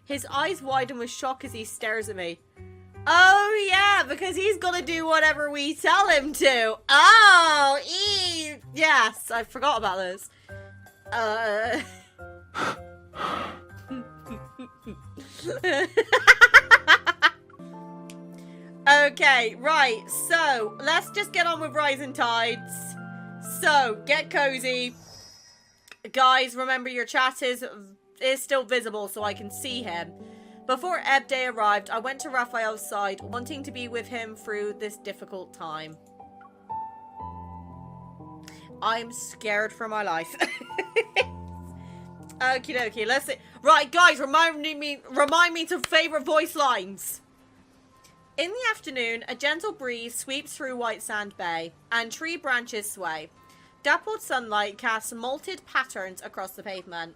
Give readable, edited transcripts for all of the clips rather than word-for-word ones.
His eyes widen with shock as he stares at me. Oh, yeah, because he's gonna do whatever we tell him to. Oh, yes, I forgot about this. Okay, right, so let's just get on with Rising Tides. So, get cozy. Guys, remember your chat is still visible so I can see him. Before Ebb Day arrived, I went to Rafayel's side, wanting to be with him through this difficult time. I'm scared for my life. Okie dokie, let's see. Right, guys, remind me to favorite voice lines. In the afternoon, a gentle breeze sweeps through White Sand Bay, and tree branches sway. Dappled sunlight casts molted patterns across the pavement.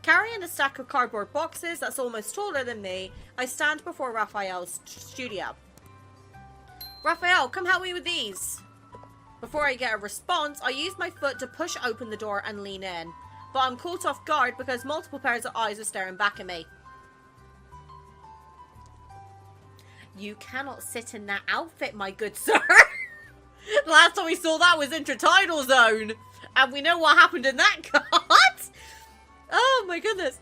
Carrying a stack of cardboard boxes that's almost taller than me, I stand before Rafayel's studio. Rafayel, come help me with these. Before I get a response, I use my foot to push open the door and lean in. But I'm caught off guard because multiple pairs of eyes are staring back at me. You cannot sit in that outfit, my good sir. Last time we saw that was Intertidal Zone. And we know what happened in that cut. Oh my goodness.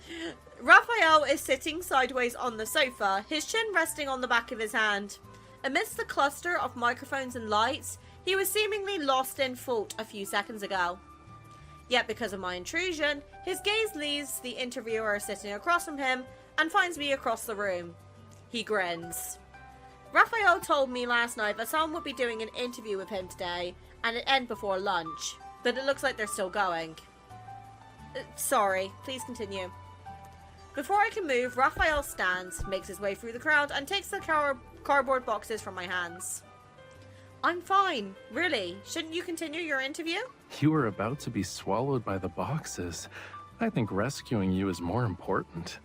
Rafayel is sitting sideways on the sofa, his chin resting on the back of his hand. Amidst the cluster of microphones and lights, he was seemingly lost in thought a few seconds ago. Yet because of my intrusion, his gaze leaves the interviewer sitting across from him and finds me across the room. He grins. Rafayel told me last night that someone would be doing an interview with him today and it'd end before lunch, but it looks like they're still going. Sorry, please continue. Before I can move, Rafayel stands, makes his way through the crowd, and takes the cardboard boxes from my hands. I'm fine, really. Shouldn't you continue your interview? You were about to be swallowed by the boxes. I think rescuing you is more important.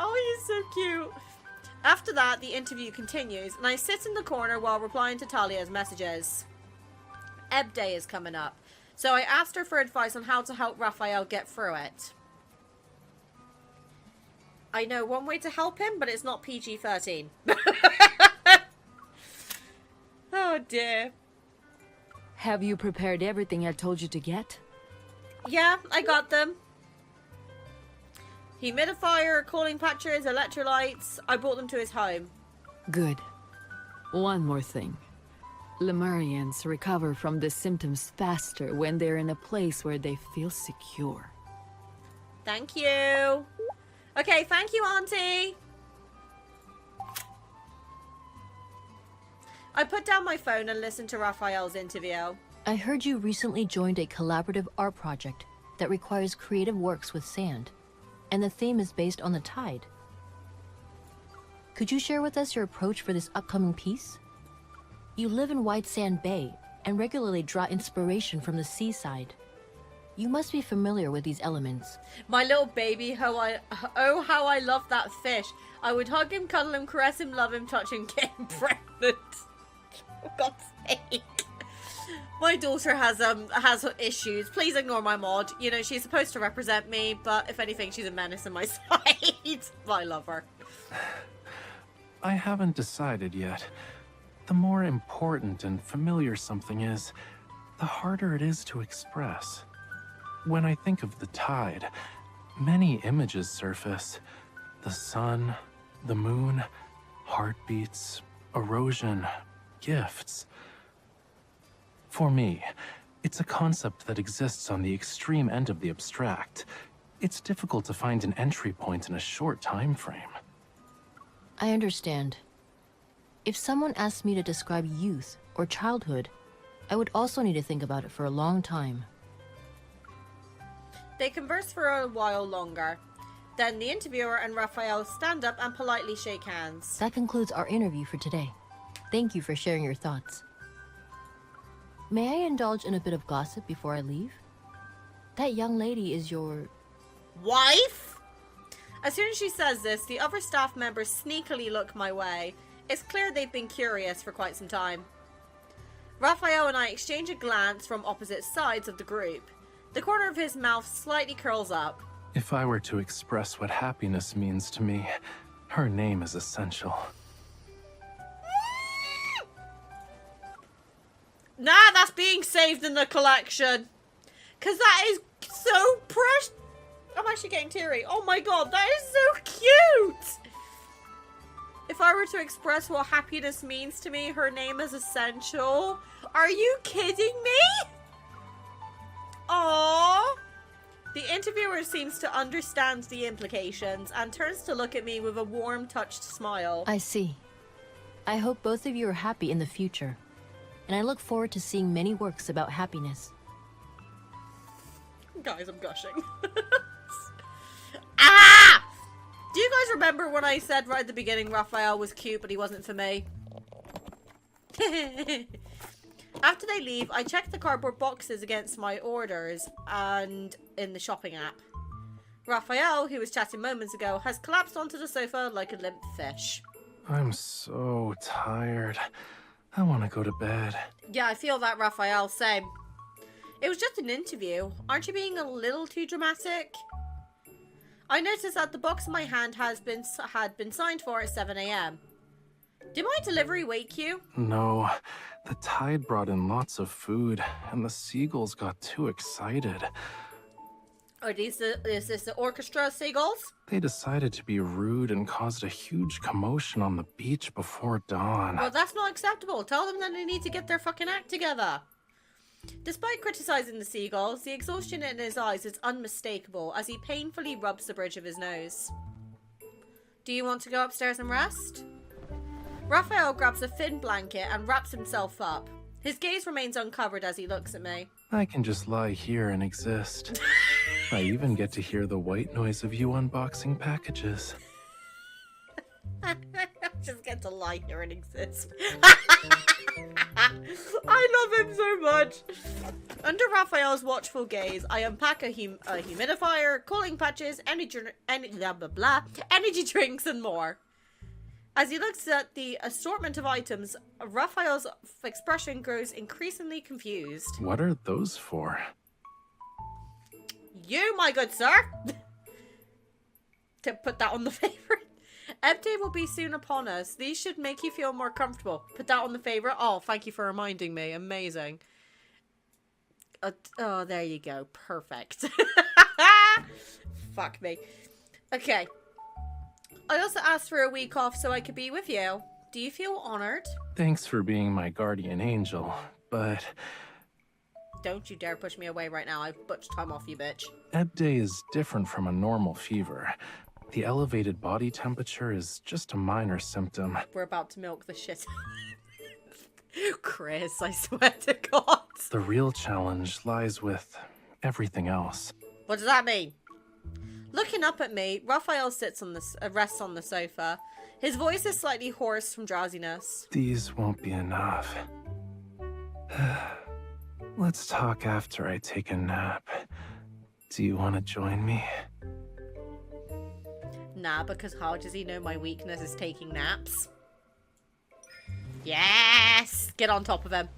Oh, he's so cute. After that, the interview continues, and I sit in the corner while replying to Talia's messages. Ebb Day is coming up, so I asked her for advice on how to help Rafayel get through it. I know one way to help him, but it's not PG-13. Oh dear. Have you prepared everything I told you to get? Yeah, I got them. Humidifier, cooling patches, electrolytes. I brought them to his home. Good. One more thing. Lemurians recover from the symptoms faster when they're in a place where they feel secure. Thank you. Okay, thank you, Auntie. I put down my phone and listened to Rafayel's interview. I heard you recently joined a collaborative art project that requires creative works with sand, and the theme is based on the tide. Could you share with us your approach for this upcoming piece? You live in White Sand Bay and regularly draw inspiration from the seaside. You must be familiar with these elements. My little baby, how I love that fish. I would hug him, cuddle him, caress him, love him, touch him, get him pregnant. For God's sake. My daughter has issues. Please ignore my mod. You know, she's supposed to represent me, but if anything, she's a menace in my sight. But I love her. I haven't decided yet. The more important and familiar something is, the harder it is to express. When I think of the tide, many images surface. The sun, the moon, heartbeats, erosion, gifts. For me, it's a concept that exists on the extreme end of the abstract. It's difficult to find an entry point in a short time frame. I understand. If someone asked me to describe youth or childhood, I would also need to think about it for a long time. They converse for a while longer. Then the interviewer and Rafayel stand up and politely shake hands. That concludes our interview for today. Thank you for sharing your thoughts. May I indulge in a bit of gossip before I leave? That young lady is your... wife? As soon as she says this, the other staff members sneakily look my way. It's clear they've been curious for quite some time. Rafayel and I exchange a glance from opposite sides of the group. The corner of his mouth slightly curls up. If I were to express what happiness means to me, her name is essential. Nah, that's being saved in the collection. Because that is so precious. I'm actually getting teary. Oh my god, that is so cute. If I were to express what happiness means to me, her name is essential. Are you kidding me? Aww. The interviewer seems to understand the implications and turns to look at me with a warm, touched smile. I see. I hope both of you are happy in the future. And I look forward to seeing many works about happiness. Guys, I'm gushing. Ah! Do you guys remember when I said right at the beginning Rafayel was cute, but he wasn't for me? After they leave, I check the cardboard boxes against my orders and in the shopping app. Rafayel, who was chatting moments ago, has collapsed onto the sofa like a limp fish. I'm so tired. I want to go to bed. Yeah, I feel that, Rafayel. Same. It was just an interview. Aren't you being a little too dramatic? I noticed that the box in my hand had been signed for at 7 AM. Did my delivery wake you? No, the tide brought in lots of food, and the seagulls got too excited. Is this the orchestra seagulls? They decided to be rude and caused a huge commotion on the beach before dawn. Well, that's not acceptable. Tell them that they need to get their fucking act together. Despite criticizing the seagulls, the exhaustion in his eyes is unmistakable as he painfully rubs the bridge of his nose. Do you want to go upstairs and rest? Rafayel grabs a thin blanket and wraps himself up. His gaze remains uncovered as he looks at me. I can just lie here and exist. I even get to hear the white noise of you unboxing packages. I just get to lie here and exist. I love him so much. Under Raphael's watchful gaze, I unpack a humidifier, cooling patches, energy drinks, and more. As he looks at the assortment of items, Raphael's expression grows increasingly confused. What are those for? You, my good sir! To put that on the favorite. Ebb Day will be soon upon us. These should make you feel more comfortable. Put that on the favorite. Oh, thank you for reminding me. Amazing. Oh, there you go. Perfect. Fuck me. Okay. I also asked for a week off so I could be with you. Do you feel honored? Thanks for being my guardian angel, but... Don't you dare push me away right now. I've butched time off you, bitch. Ebb Day is different from a normal fever. The elevated body temperature is just a minor symptom. We're about to milk the shit. Chris, I swear to God. The real challenge lies with everything else. What does that mean? Looking up at me, Raphael rests on the sofa. His voice is slightly hoarse from drowsiness. These won't be enough. Let's talk after I take a nap. Do you want to join me? Nah, because how does he know my weakness is taking naps? Yes! Get on top of him.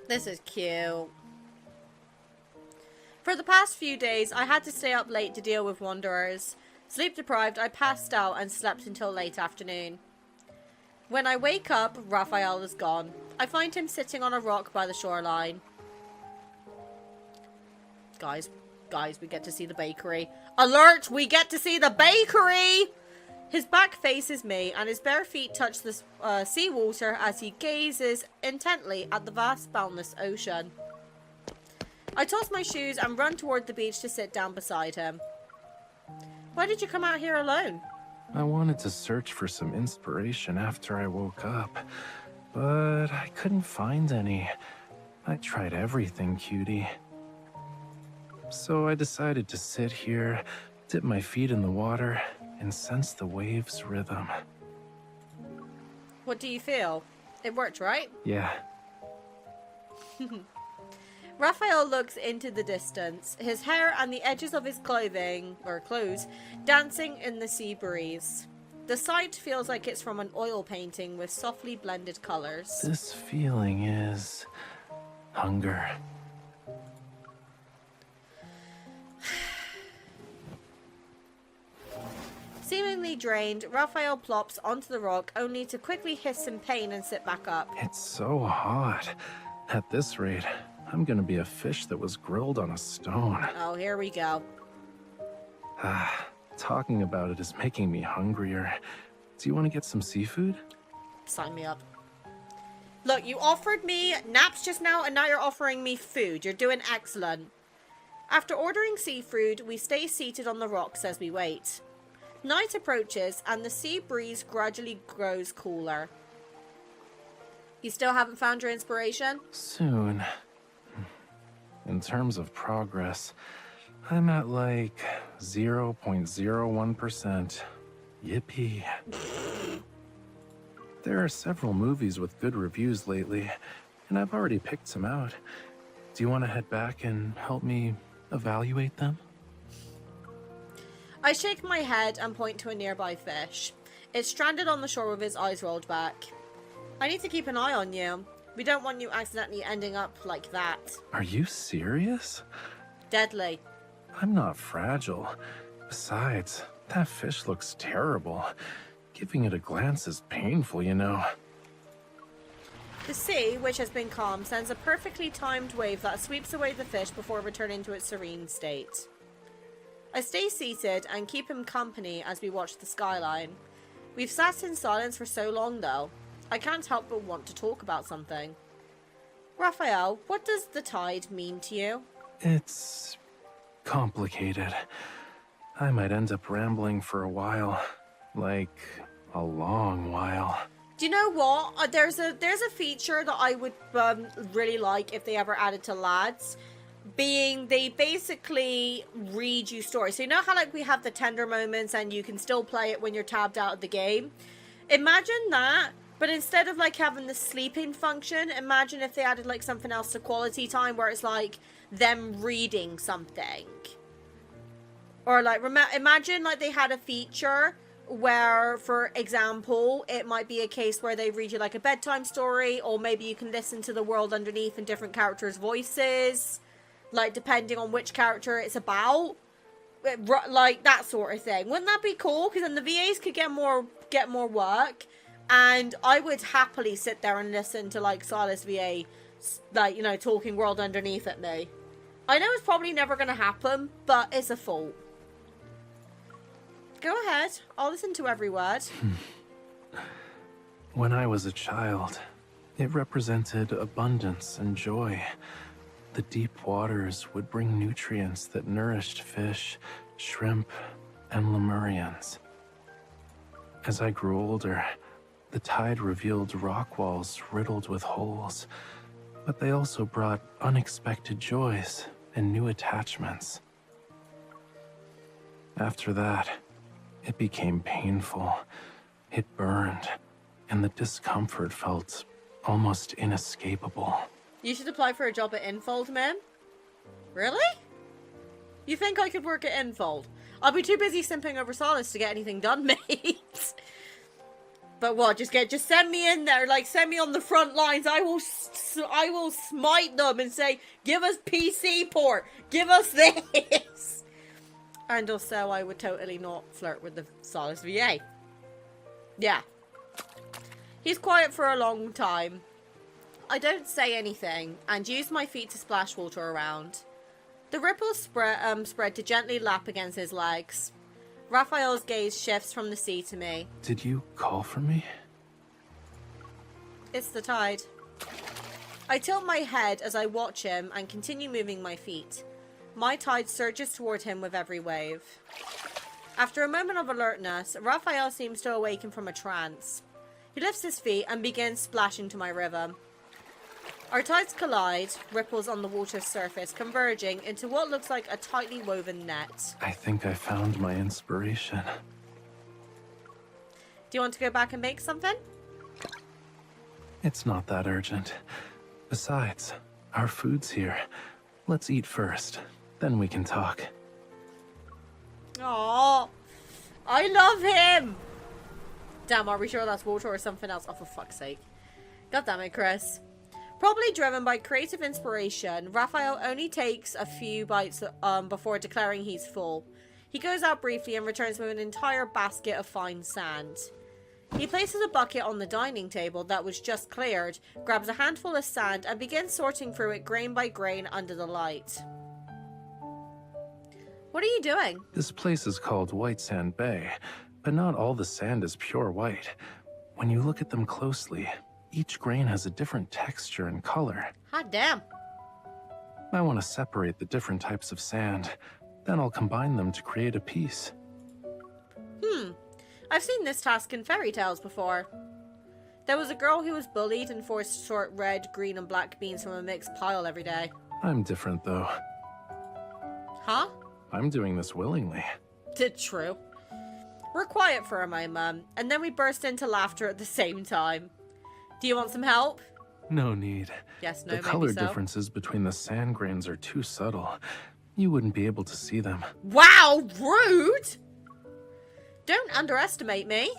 This is cute. For the past few days, I had to stay up late to deal with wanderers. Sleep deprived, I passed out and slept until late afternoon. When I wake up, Raphael is gone. I find him sitting on a rock by the shoreline. Guys, we get to see the bakery. Alert! We get to see the bakery! His back faces me, and his bare feet touch the seawater as he gazes intently at the vast, boundless ocean. I toss my shoes and run toward the beach to sit down beside him. Why did you come out here alone? I wanted to search for some inspiration after I woke up, but I couldn't find any. I tried everything, cutie. So I decided to sit here, dip my feet in the water, and sense the waves' rhythm. What do you feel? It worked, right? Yeah. Raphael looks into the distance, his hair and the edges of his clothes dancing in the sea breeze. The sight feels like it's from an oil painting with softly blended colors. This feeling is... hunger. Completely drained, Raphael plops onto the rock, only to quickly hiss in pain and sit back up. It's so hot. At this rate, I'm gonna be a fish that was grilled on a stone. Oh, here we go. Talking about it is making me hungrier. Do you want to get some seafood? Sign me up. Look, you offered me naps just now, and now you're offering me food. You're doing excellent. After ordering seafood, we stay seated on the rocks as we wait. Night approaches, and the sea breeze gradually grows cooler. You still haven't found your inspiration? Soon. In terms of progress, I'm at like 0.01%. Yippee. There are several movies with good reviews lately, and I've already picked some out. Do you want to head back and help me evaluate them? I shake my head and point to a nearby fish. It's stranded on the shore with his eyes rolled back. I need to keep an eye on you. We don't want you accidentally ending up like that. Are you serious? Deadly. I'm not fragile. Besides, that fish looks terrible. Giving it a glance is painful, you know. The sea, which has been calm, sends a perfectly timed wave that sweeps away the fish before returning to its serene state. I stay seated and keep him company as we watch the skyline. We've sat in silence for so long, though. I can't help but want to talk about something. Raphael, what does the tide mean to you? It's complicated. I might end up rambling for a while. Like, a long while. Do you know what? There's a feature that I would really like if they ever added to lads. Being they basically read you stories. So you know how like we have the tender moments and you can still play it when you're tabbed out of the game? Imagine that, but instead of like having the sleeping function, imagine if they added like something else to quality time where it's like them reading something. Or like imagine like they had a feature where, for example, it might be a case where they read you like a bedtime story, or maybe you can listen to the world underneath in different characters' voices, like depending on which character it's about, like that sort of thing. Wouldn't that be cool? Because then the VAs could get more work, and I would happily sit there and listen to like Silas VA, like, you know, talking world underneath at me. I know it's probably never going to happen, but it's a thought. Go ahead. I'll listen to every word. When I was a child, it represented abundance and joy. The deep waters would bring nutrients that nourished fish, shrimp, and lemurians. As I grew older, the tide revealed rock walls riddled with holes, but they also brought unexpected joys and new attachments. After that, it became painful. It burned, and the discomfort felt almost inescapable. You should apply for a job at Infold, man. Really? You think I could work at Infold? I'll be too busy simping over Solace to get anything done, mate. But what? Just send me in there, like send me on the front lines. I will smite them and say, "Give us PC port. Give us this." And also, I would totally not flirt with the Solace VA. Yeah. He's quiet for a long time. I don't say anything, and use my feet to splash water around. The ripples spread to gently lap against his legs. Raphael's gaze shifts from the sea to me. Did you call for me? It's the tide. I tilt my head as I watch him and continue moving my feet. My tide surges toward him with every wave. After a moment of alertness, Raphael seems to awaken from a trance. He lifts his feet and begins splashing to my rhythm. Our tides collide, ripples on the water's surface converging into what looks like a tightly woven net. I think I found my inspiration. Do you want to go back and make something? It's not that urgent. Besides, our food's here. Let's eat first, then we can talk. Aww, I love him! Damn, are we sure that's water or something else? Oh, for fuck's sake. God damn it, Chris. Probably driven by creative inspiration, Raphael only takes a few bites before declaring he's full. He goes out briefly and returns with an entire basket of fine sand. He places a bucket on the dining table that was just cleared, grabs a handful of sand, and begins sorting through it grain by grain under the light. What are you doing? This place is called White Sand Bay, but not all the sand is pure white. When you look at them closely, each grain has a different texture and color. Hot damn. I want to separate the different types of sand, then I'll combine them to create a piece. I've seen this task in fairy tales before. There was a girl who was bullied and forced to sort red, green, and black beans from a mixed pile every day. I'm different, though. Huh? I'm doing this willingly. True. We're quiet for a moment, and then we burst into laughter at the same time. Do you want some help? No need. Yes, no, The color maybe so. differences between the sand grains are too subtle. You wouldn't be able to see them. Wow, rude! Don't underestimate me.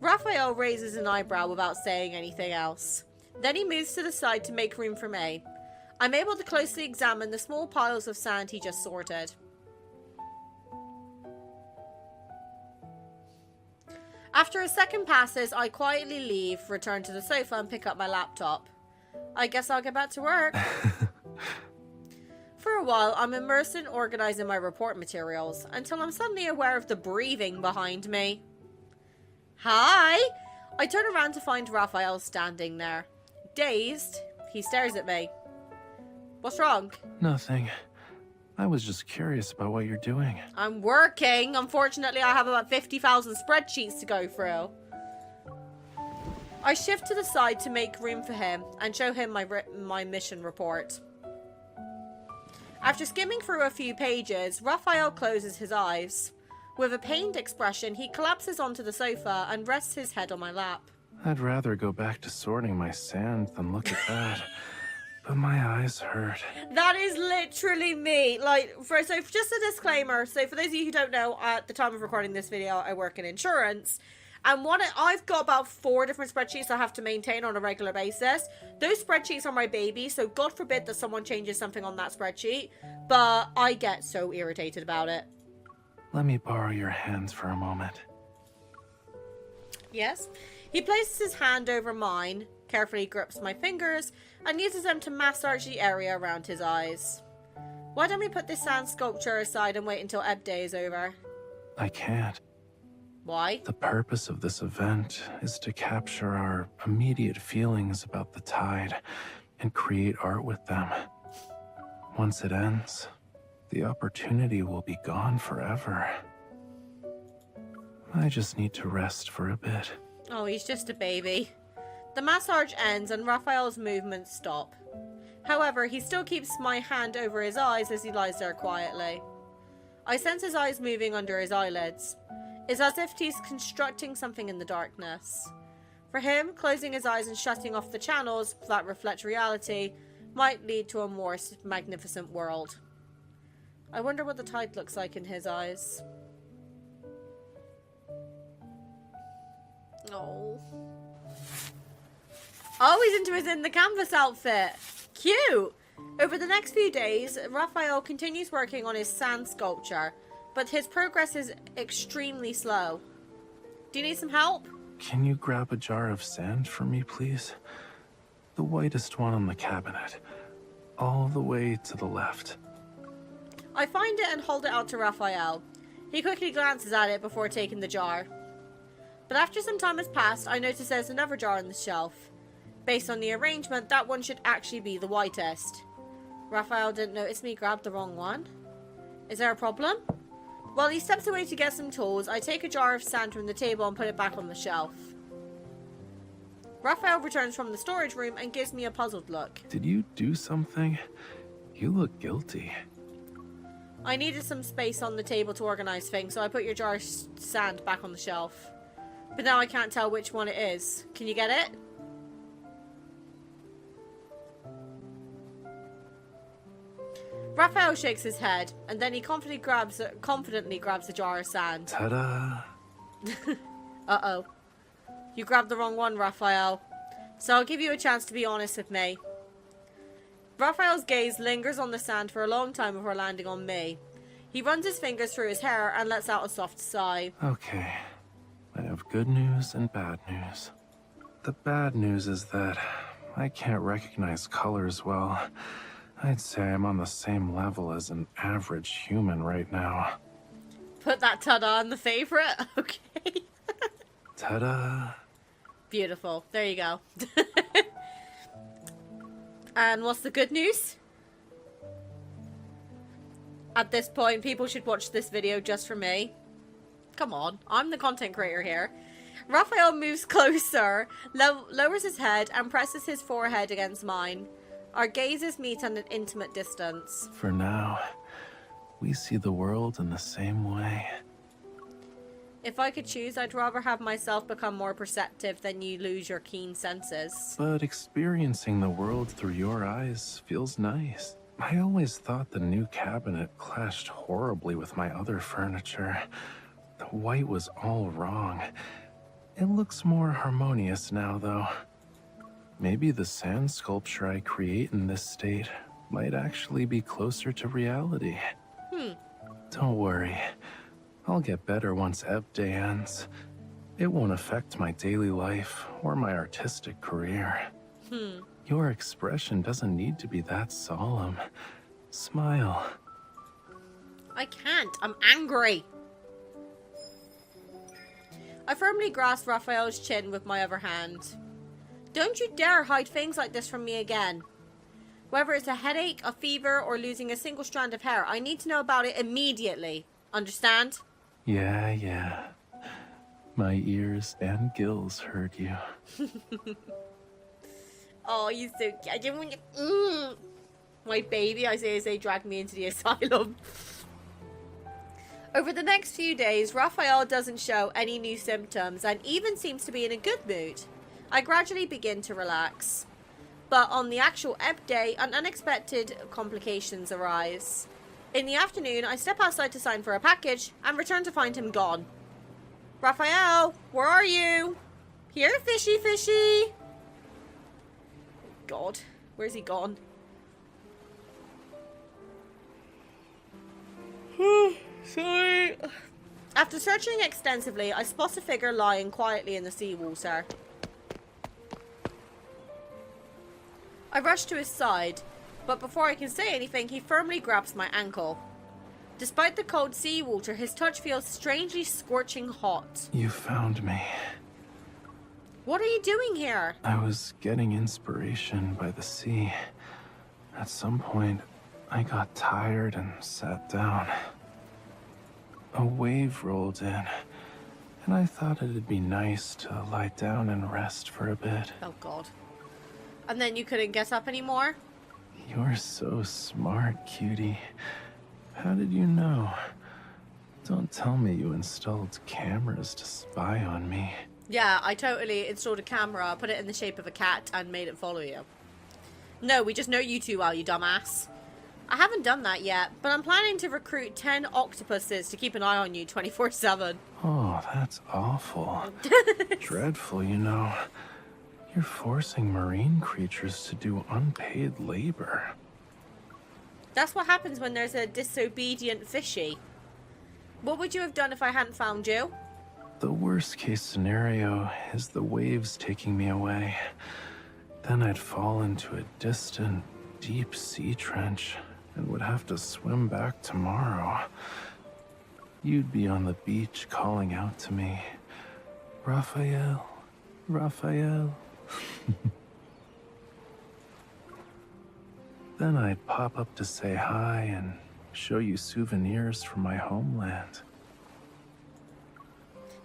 Raphael raises an eyebrow without saying anything else. Then he moves to the side to make room for me. I'm able to closely examine the small piles of sand he just sorted. After a second passes, I quietly leave, return to the sofa, and pick up my laptop. I guess I'll get back to work. For a while, I'm immersed in organizing my report materials, until I'm suddenly aware of the breathing behind me. Hi! I turn around to find Rafayel standing there. Dazed, he stares at me. What's wrong? Nothing. I was just curious about what you're doing. I'm working. Unfortunately, I have about 50,000 spreadsheets to go through. I shift to the side to make room for him and show him my mission report. After skimming through a few pages, Raphael closes his eyes. With a pained expression, he collapses onto the sofa and rests his head on my lap. I'd rather go back to sorting my sand than look at that. But my eyes hurt. That is literally me. So just a disclaimer. So for those of you who don't know, at the time of recording this video, I work in insurance. And I've got about 4 different spreadsheets I have to maintain on a regular basis. Those spreadsheets are my baby, so God forbid that someone changes something on that spreadsheet. But I get so irritated about it. Let me borrow your hands for a moment. Yes. He places his hand over mine, carefully grips my fingers, and uses them to massage the area around his eyes. Why don't we put this sand sculpture aside and wait until Ebb Day is over? I can't. Why? The purpose of this event is to capture our immediate feelings about the tide and create art with them. Once it ends, the opportunity will be gone forever. I just need to rest for a bit. Oh, he's just a baby. The massage ends and Raphael's movements stop. However, he still keeps my hand over his eyes as he lies there quietly. I sense his eyes moving under his eyelids. It's as if he's constructing something in the darkness. For him, closing his eyes and shutting off the channels that reflect reality might lead to a more magnificent world. I wonder what the tide looks like in his eyes. Oh. Oh, he's in the canvas outfit. Cute. Over the next few days, Raphael continues working on his sand sculpture, but his progress is extremely slow. Do you need some help? Can you grab a jar of sand for me, please? The whitest one on the cabinet. All the way to the left. I find it and hold it out to Raphael. He quickly glances at it before taking the jar. But after some time has passed, I notice there's another jar on the shelf. Based on the arrangement, that one should actually be the whitest. Raphael didn't notice me grab the wrong one. Is there a problem? While he steps away to get some tools, I take a jar of sand from the table and put it back on the shelf. Raphael returns from the storage room and gives me a puzzled look. Did you do something? You look guilty. I needed some space on the table to organize things, so I put your jar of sand back on the shelf. But now I can't tell which one it is. Can you get it? Raphael shakes his head, and then he confidently grabs a jar of sand. Ta-da! Uh-oh. You grabbed the wrong one, Raphael. So I'll give you a chance to be honest with me. Raphael's gaze lingers on the sand for a long time before landing on me. He runs his fingers through his hair and lets out a soft sigh. Okay, I have good news and bad news. The bad news is that I can't recognize colors well. I'd say I'm on the same level as an average human right now. Put that ta-da in the favorite. Okay. Ta-da! Beautiful. There you go. And what's the good news? At this point, people should watch this video just for me. Come on, I'm the content creator here. Raphael moves closer, lowers his head, and presses his forehead against mine. Our gazes meet at an intimate distance. For now, we see the world in the same way. If I could choose, I'd rather have myself become more perceptive than you lose your keen senses. But experiencing the world through your eyes feels nice. I always thought the new cabinet clashed horribly with my other furniture. The white was all wrong. It looks more harmonious now, though. Maybe the sand sculpture I create in this state might actually be closer to reality. Don't worry. I'll get better once Ebb Day ends. It won't affect my daily life or my artistic career. Your expression doesn't need to be that solemn. Smile. I can't. I'm angry. I firmly grasp Raphael's chin with my other hand. Don't you dare hide things like this from me again. Whether it's a headache, a fever, or losing a single strand of hair, I need to know about it immediately. Understand? Yeah. My ears and gills heard you. Oh, you so cute. I didn't want you. My baby, I say, dragged me into the asylum. Over the next few days, Raphael doesn't show any new symptoms and even seems to be in a good mood. I gradually begin to relax. But on the actual Ebb Day, an unexpected complications arise. In the afternoon, I step outside to sign for a package and return to find him gone. Raphael, where are you? Here, fishy fishy. God, where's he gone? Sorry. After searching extensively, I spot a figure lying quietly in the seawater. I rush to his side, but before I can say anything, he firmly grabs my ankle. Despite the cold seawater, his touch feels strangely scorching hot. You found me. What are you doing here? I was getting inspiration by the sea. At some point, I got tired and sat down. A wave rolled in, and I thought it'd be nice to lie down and rest for a bit. Oh, God. And then you couldn't get up anymore? You're so smart, cutie. How did you know? Don't tell me you installed cameras to spy on me. Yeah, I totally installed a camera, put it in the shape of a cat, and made it follow you. No, we just know you too well, you dumbass. I haven't done that yet, but I'm planning to recruit 10 octopuses to keep an eye on you 24/7. Oh, that's awful. Dreadful, you know. You're forcing marine creatures to do unpaid labor. That's what happens when there's a disobedient fishy. What would you have done if I hadn't found you? The worst case scenario is the waves taking me away. Then I'd fall into a distant, deep sea trench and would have to swim back tomorrow. You'd be on the beach calling out to me, Rafayel, Rafayel. Then I'd pop up to say hi and show you souvenirs from my homeland.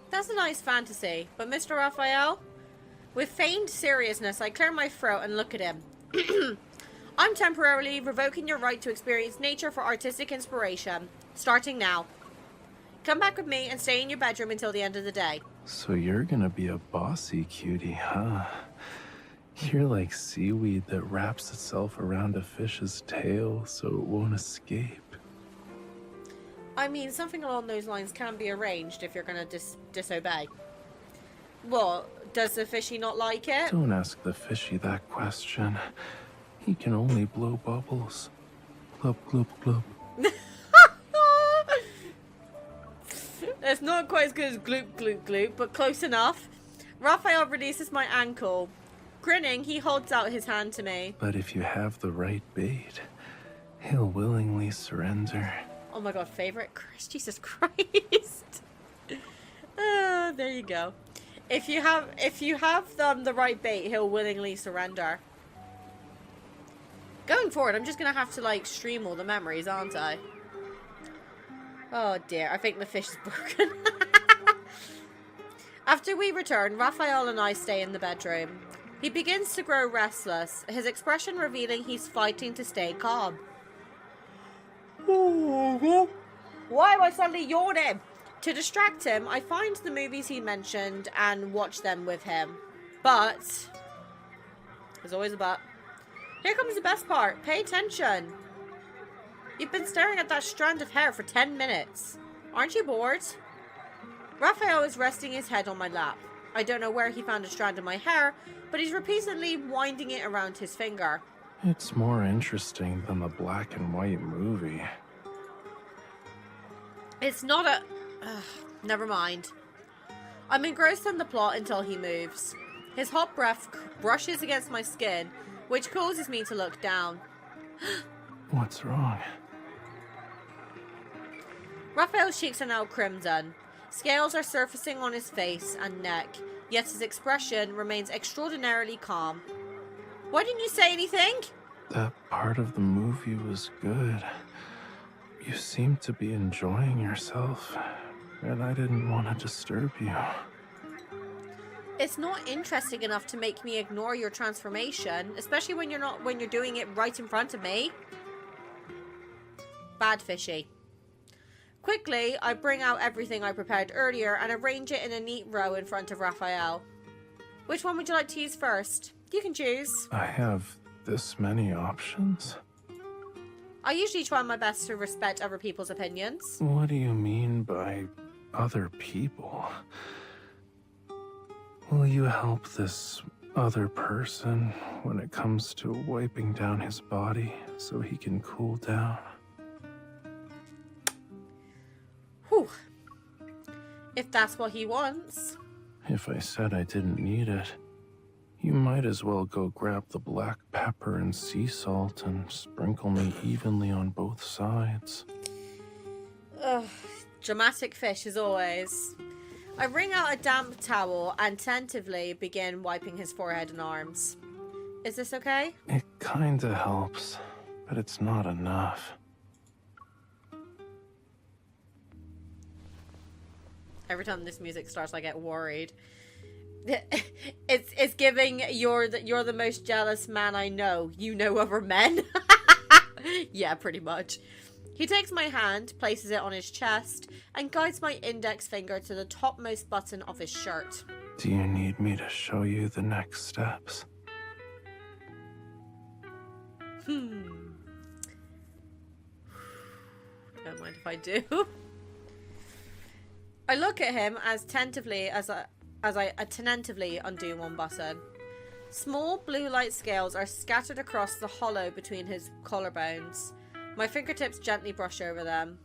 That's a nice fantasy, but Mr. Raphael? With feigned seriousness, I clear my throat and look at him. I'm temporarily revoking your right to experience nature for artistic inspiration, starting now. Come back with me and stay in your bedroom until the end of the day. So you're gonna be a bossy cutie, huh? You're like seaweed that wraps itself around a fish's tail so it won't escape. I mean, something along those lines can be arranged if you're gonna disobey. Well, does the fishy not like it? Don't ask the fishy that question. He can only blow bubbles. Glub, glub, glub. It's not quite as good as gloop, gloop, gloop, but close enough. Raphael releases my ankle. Grinning, he holds out his hand to me. But if you have the right bait, he'll willingly surrender. Oh my god, favorite? Chris, Jesus Christ. There you go. If you have the right bait, he'll willingly surrender. Going forward, I'm just gonna have to like stream all the memories, aren't I? Oh dear, I think the fish is broken. After we return, Raphael and I stay in the bedroom. He begins to grow restless, his expression revealing he's fighting to stay calm. Why am I suddenly yawning? To distract him, I find the movies he mentioned and watch them with him. But, there's always a but. Here comes the best part. Pay attention. You've been staring at that strand of hair for 10 minutes. Aren't you bored? Raphael is resting his head on my lap. I don't know where he found a strand of my hair, but he's repeatedly winding it around his finger. It's more interesting than the black and white movie. It's not a... never mind. I'm engrossed in the plot until he moves. His hot breath brushes against my skin, which causes me to look down. What's wrong? Raphael's cheeks are now crimson. Scales are surfacing on his face and neck, yet his expression remains extraordinarily calm. Why didn't you say anything? That part of the movie was good. You seemed to be enjoying yourself, and I didn't want to disturb you. It's not interesting enough to make me ignore your transformation, especially when you're doing it right in front of me. Bad fishy. Quickly, I bring out everything I prepared earlier and arrange it in a neat row in front of Raphael. Which one would you like to use first? You can choose. I have this many options? I usually try my best to respect other people's opinions. What do you mean by other people? Will you help this other person when it comes to wiping down his body so he can cool down? Whew. If that's what he wants. If I said I didn't need it, you might as well go grab the black pepper and sea salt and sprinkle me evenly on both sides. Ugh, dramatic fish as always. I wring out a damp towel and tentatively begin wiping his forehead and arms. Is this okay? It kinda helps, but it's not enough. Every time this music starts, I get worried. It's giving you're the most jealous man I know. You know other men. Yeah, pretty much. He takes my hand, places it on his chest, and guides my index finger to the topmost button of his shirt. Do you need me to show you the next steps? Don't mind if I do. I look at him as tentatively as I attentively undo one button. Small blue light scales are scattered across the hollow between his collarbones. My fingertips gently brush over them.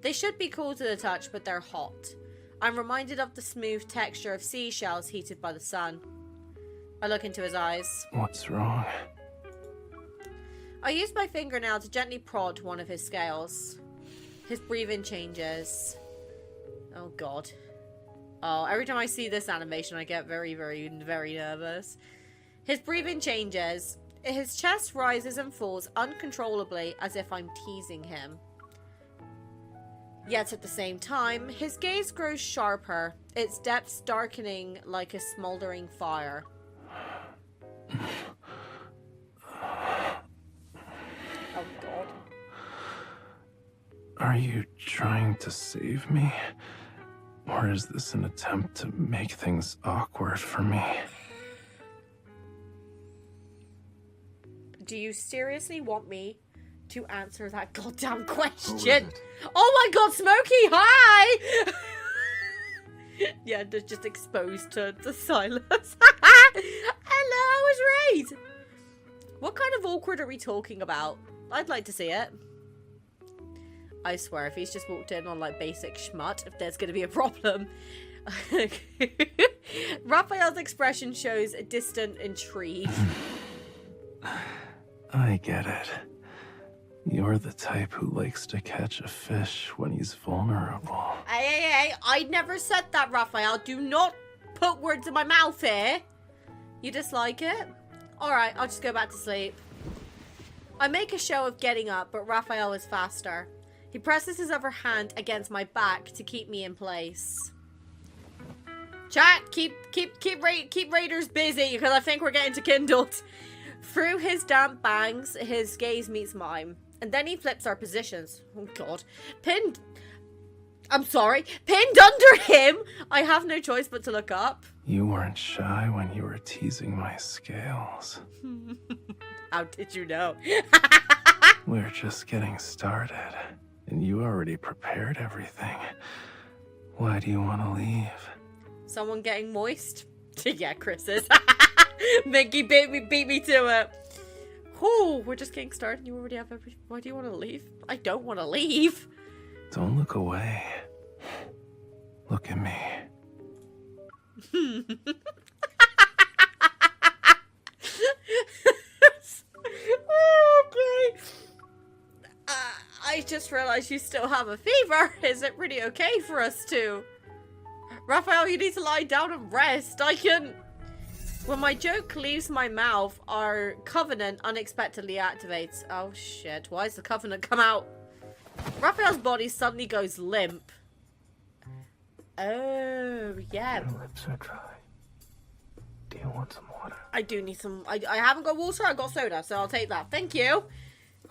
They should be cool to the touch, but they're hot. I'm reminded of the smooth texture of seashells heated by the sun. I look into his eyes. What's wrong? I use my fingernail to gently prod one of his scales. His breathing changes. Oh god. Oh, every time I see this animation, I get very, very, very nervous. His breathing changes. His chest rises and falls uncontrollably as if I'm teasing him. Yet at the same time, his gaze grows sharper, its depths darkening like a smoldering fire. Oh god. Are you trying to save me? Or is this an attempt to make things awkward for me? Do you seriously want me to answer that goddamn question? Oh my god, Smokey, hi! Yeah, they're just exposed to the silence. Hello, I was right. What kind of awkward are we talking about? I'd like to see it. I swear, if he's just walked in on, like, basic schmut, if there's going to be a problem. Raphael's expression shows a distant intrigue. I get it. You're the type who likes to catch a fish when he's vulnerable. Hey, I never said that, Raphael. Do not put words in my mouth here. You dislike it? Alright, I'll just go back to sleep. I make a show of getting up, but Raphael is faster. He presses his other hand against my back to keep me in place. Chat, keep Raiders busy, because I think we're getting to kindled. Through his damp bangs, his gaze meets mine. And then he flips our positions. Oh god. Pinned under him! I have no choice but to look up. You weren't shy when you were teasing my scales. How did you know? We're just getting started, and you already prepared everything. Why do you want to leave? Someone getting moist? Yeah, Chris is. Mickey beat me to it. Oh, we're just getting started. You already have everything. Why do you want to leave? I don't want to leave. Don't look away. Look at me. Okay. I just realized you still have a fever. Is it really okay for us to? Raphael, you need to lie down and rest. I can... When my joke leaves my mouth, our covenant unexpectedly activates. Oh shit, why does the covenant come out? Raphael's body suddenly goes limp. Oh, yeah. Your lips are dry. Do you want some water? I do need some... I haven't got water, I've got soda, so I'll take that. Thank you.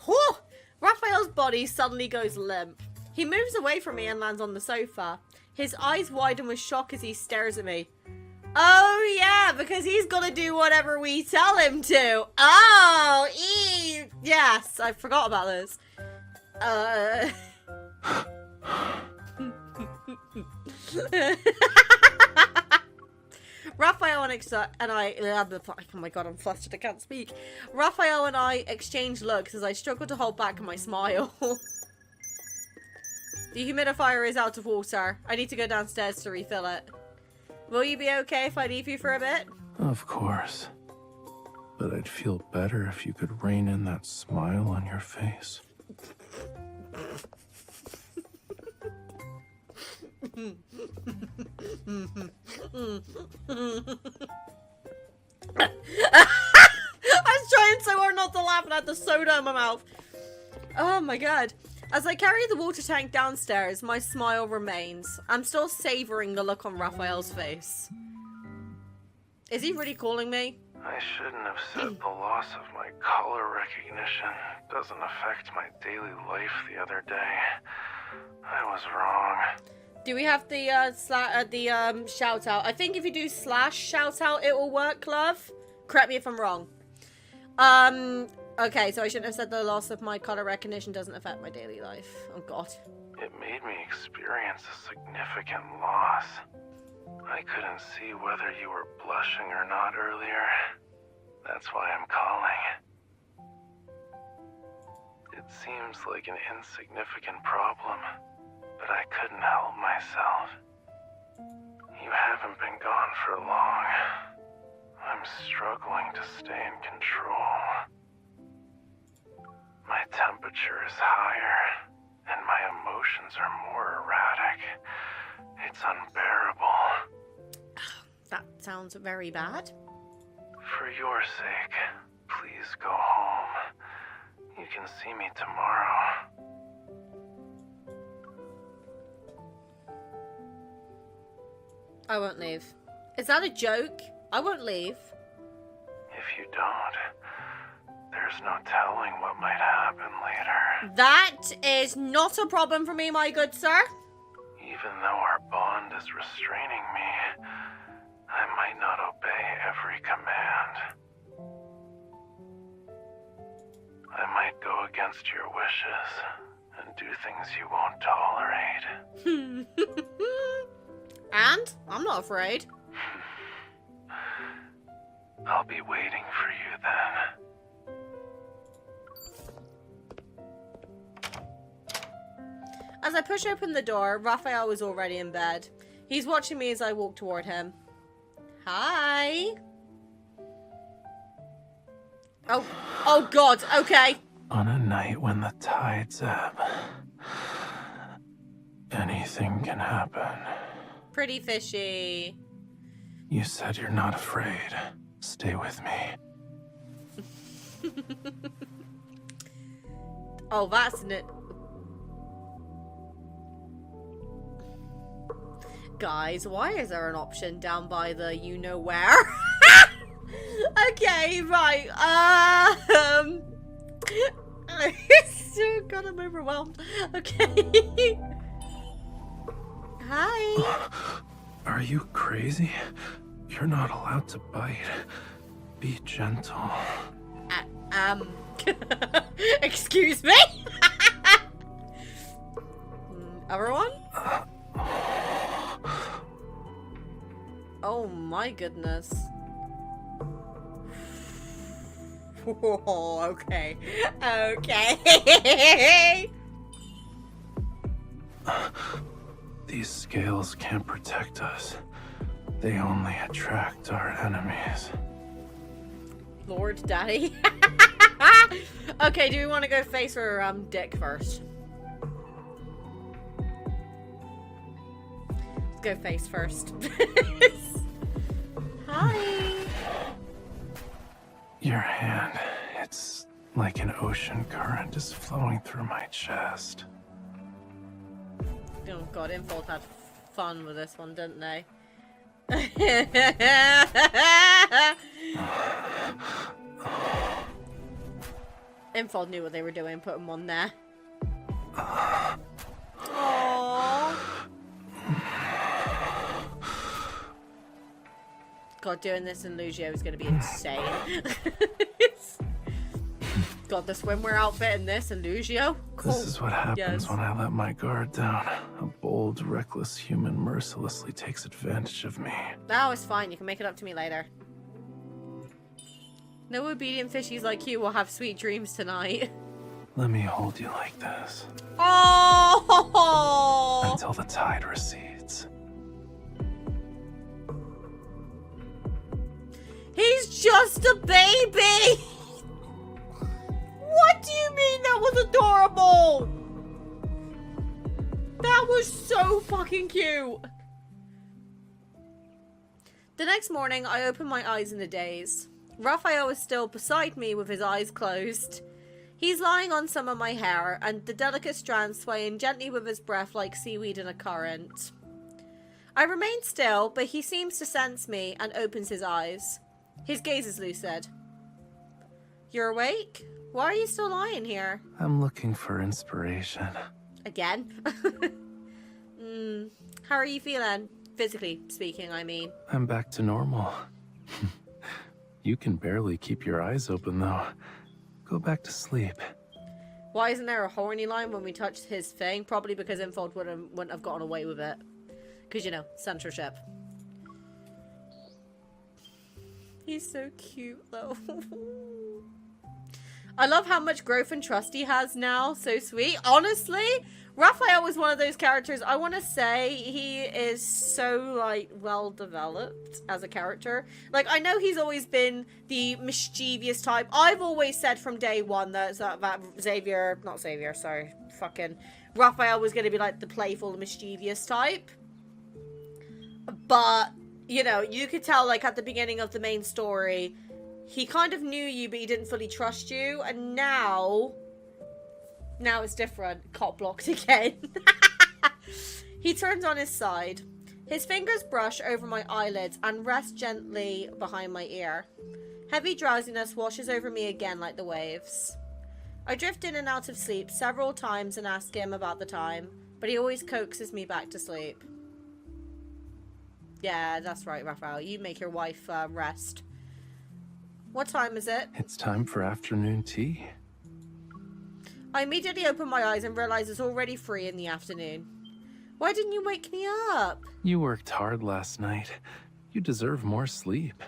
Whew! Raphael's body suddenly goes limp. He moves away from me and lands on the sofa. His eyes widen with shock as he stares at me. Oh, yeah, because he's gonna do whatever we tell him to. Oh, yes, I forgot about this. Raphael and I, oh my god, I'm flustered, I can't speak. Raphael and I exchange looks as I struggle to hold back my smile. The humidifier is out of water. I need to go downstairs to refill it. Will you be okay if I leave you for a bit? Of course. But I'd feel better if you could rein in that smile on your face. I was trying so hard not to laugh and I had the soda in my mouth. Oh my god. As I carry the water tank downstairs, my smile remains. I'm still savoring the look on Raphael's face. Is he really calling me? I shouldn't have said the loss of my color recognition doesn't affect my daily life the other day. I was wrong. Do we have the shout out? I think if you do / shout out, it will work, love. Correct me if I'm wrong. Okay, so I shouldn't have said the loss of my color recognition doesn't affect my daily life. Oh god. It made me experience a significant loss. I couldn't see whether you were blushing or not earlier. That's why I'm calling. It seems like an insignificant problem, but I couldn't help myself. You haven't been gone for long. I'm struggling to stay in control. My temperature is higher, and my emotions are more erratic. It's unbearable. That sounds very bad. For your sake, please go home. You can see me tomorrow. I won't leave. Is that a joke? I won't leave. If you don't, there's no telling what might happen later. That is not a problem for me, my good sir. Even though our bond is restraining me, I might not obey every command. I might go against your wishes and do things you won't tolerate. And? I'm not afraid. I'll be waiting for you then. As I push open the door, Raphael was already in bed. He's watching me as I walk toward him. Hi. Oh God, okay. On a night when the tides ebb, anything can happen. Pretty fishy. You said you're not afraid. Stay with me. Oh, that's it. Guys, why is there an option down by the you-know-where? Okay, right. Oh God, I'm overwhelmed. Okay. Hi. Are you crazy? You're not allowed to bite. Be gentle. Excuse me? Everyone? Oh my goodness. Oh, okay. Okay. These scales can't protect us. They only attract our enemies. Lord Daddy. Okay, do we want to go face or dick first? Let's go face first. Hi. Your hand, it's like an ocean current is flowing through my chest. Oh God, Infold had fun with this one, didn't they? Infold knew what they were doing, put him on there. Aww. God, doing this in Lugio is going to be insane. God, the swimwear outfit in this and Lugio. Cool. This is what happens Yes. when I let my guard down. A bold, reckless human mercilessly takes advantage of me. Oh, it's fine. You can make it up to me later. No obedient fishies like you will have sweet dreams tonight. Let me hold you like this Oh! until the tide recedes. He's just a baby! What do you mean that was adorable? That was so fucking cute. The next morning, I opened my eyes in a daze. Raphael is still beside me with his eyes closed. He's lying on some of my hair, and the delicate strands swaying gently with his breath like seaweed in a current. I remain still, but he seems to sense me and opens his eyes. His gaze is lucid. You're awake? Why are you still lying here? I'm looking for inspiration. Again? How are you feeling? Physically speaking, I mean. I'm back to normal. You can barely keep your eyes open, though. Go back to sleep. Why isn't there a horny line when we touched his thing? Probably because Infold wouldn't have gotten away with it. Because, you know, censorship. He's so cute, though. I love how much growth and trust he has now. So sweet. Honestly, Raphael was one of those characters. I want to say he is so, like, well developed as a character. Like, I know he's always been the mischievous type. I've always said from day one that Raphael was going to be, like, the playful, mischievous type. But, you know, you could tell, like, at the beginning of the main story, he kind of knew you, but he didn't fully trust you. And now it's different. Cop blocked again. He turns on his side. His fingers brush over my eyelids and rest gently behind my ear. Heavy drowsiness washes over me again like the waves. I drift in and out of sleep several times and ask him about the time, but he always coaxes me back to sleep. Yeah, that's right, Raphael. You make your wife rest. What time is it? It's time for afternoon tea. I immediately open my eyes and realize it's already 3 in the afternoon. Why didn't you wake me up? You worked hard last night. You deserve more sleep.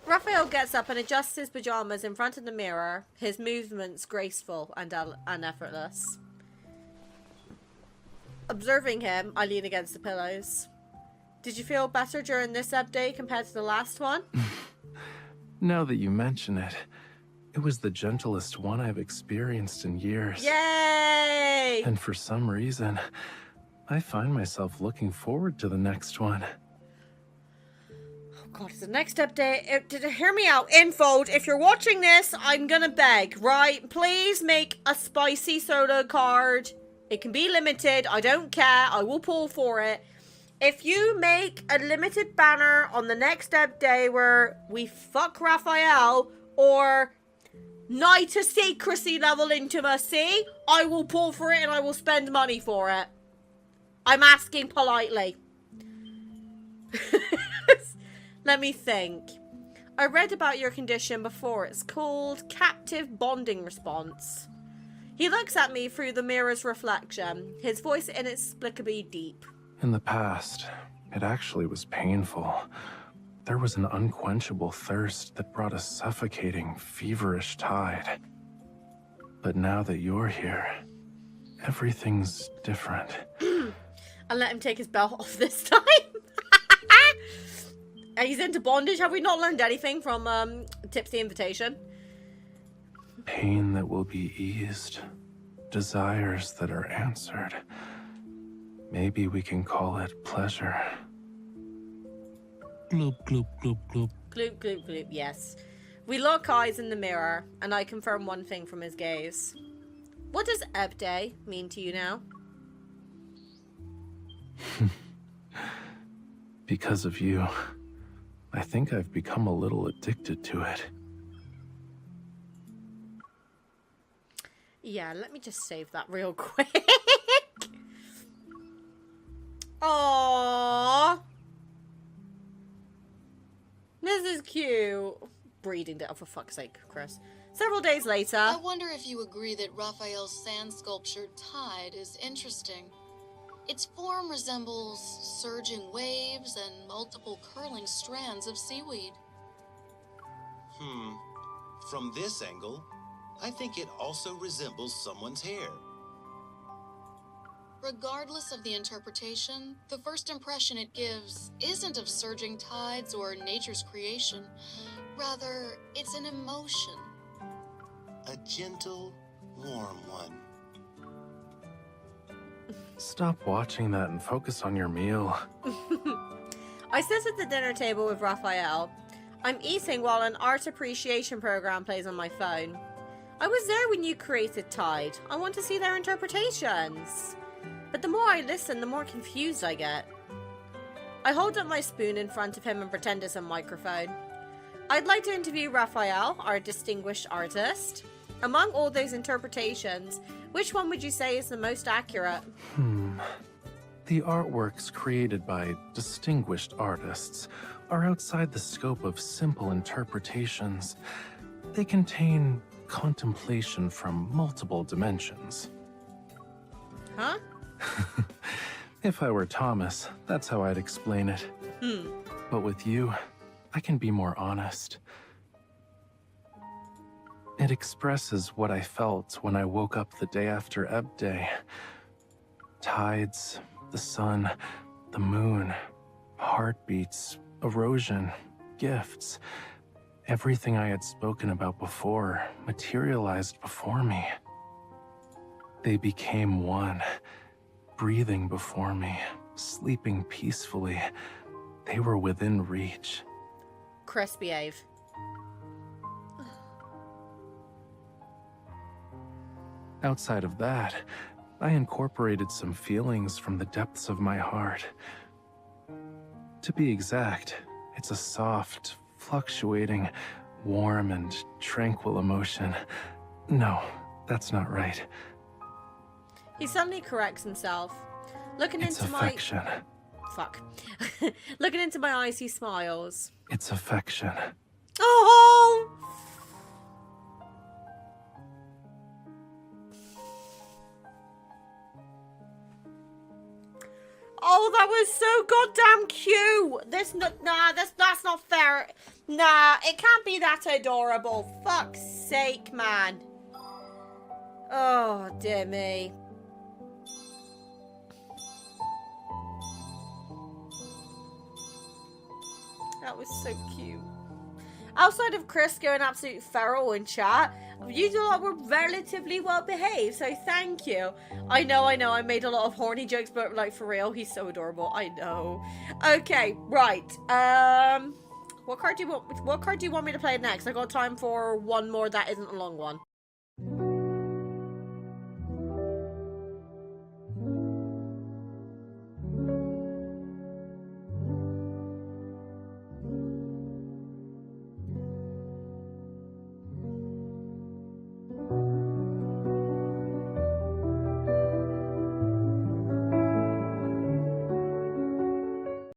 Raphael gets up and adjusts his pajamas in front of the mirror, his movements graceful and effortless. Observing him, I lean against the pillows. Did you feel better during this update compared to the last one? Now that you mention it, it was the gentlest one I've experienced in years. Yay! And for some reason, I find myself looking forward to the next one. Oh god, it's the next update. Hear me out. Infold, if you're watching this, I'm gonna beg, right? Please make a spicy soda card. It can be limited. I don't care. I will pull for it. If you make a limited banner on the next update where we fuck Rafayel or Night of Secrecy level intimacy, I will pull for it and I will spend money for it. I'm asking politely. Let me think. I read about your condition before. It's called captive bonding response. He looks at me through the mirror's reflection, his voice inexplicably deep. In the past, it actually was painful. There was an unquenchable thirst that brought a suffocating, feverish tide. But now that you're here, everything's different. I'll let him take his belt off this time. He's into bondage. Have we not learned anything from Tips the Invitation? Pain that will be eased. Desires that are answered. Maybe we can call it pleasure. Gloop, gloop, gloop, gloop. Gloop, gloop, gloop, yes. We lock eyes in the mirror, and I confirm one thing from his gaze. What does Ebday mean to you now? Because of you, I think I've become a little addicted to it. Yeah, let me just save that real quick. Aww. This is cute. Breeding it, oh, for fuck's sake, Chris. Several days later. I wonder if you agree that Raphael's sand sculpture Tide is interesting. Its form resembles surging waves and multiple curling strands of seaweed. From this angle, I think it also resembles someone's hair. Regardless of the interpretation, the first impression it gives isn't of surging tides or nature's creation. Rather, it's an emotion. A gentle, warm one. Stop watching that and focus on your meal. I sit at the dinner table with Rafayel. I'm eating while an art appreciation program plays on my phone. I was there when you created Tide. I want to see their interpretations. But the more I listen, the more confused I get. I hold up my spoon in front of him and pretend it's a microphone. I'd like to interview Rafayel, our distinguished artist. Among all those interpretations, which one would you say is the most accurate? The artworks created by distinguished artists are outside the scope of simple interpretations. They contain contemplation from multiple dimensions. Huh? If I were Thomas, that's how I'd explain it. But with you, I can be more honest. It expresses what I felt when I woke up the day after Ebb Day. Tides, the sun, the moon, heartbeats, erosion, gifts. Everything I had spoken about before materialized before me. They became one, breathing before me, sleeping peacefully. They were within reach. Chris, behave. Outside of that, I incorporated some feelings from the depths of my heart. To be exact, it's a soft, fluctuating, warm and tranquil emotion. No, that's not right. He suddenly corrects himself. Looking It's into affection. Fuck. Looking into my eyes, he smiles. It's affection. Oh! Oh, that was so goddamn cute. That's not fair. Nah, it can't be that adorable. Fuck's sake, man. Oh, dear me. That was so cute. Outside of Chris going absolute feral in chat, you lot were relatively well behaved, so thank you. I know, I made a lot of horny jokes, but like for real, he's so adorable. I know. Okay, right. What card do you want me to play next? I got time for one more that isn't a long one.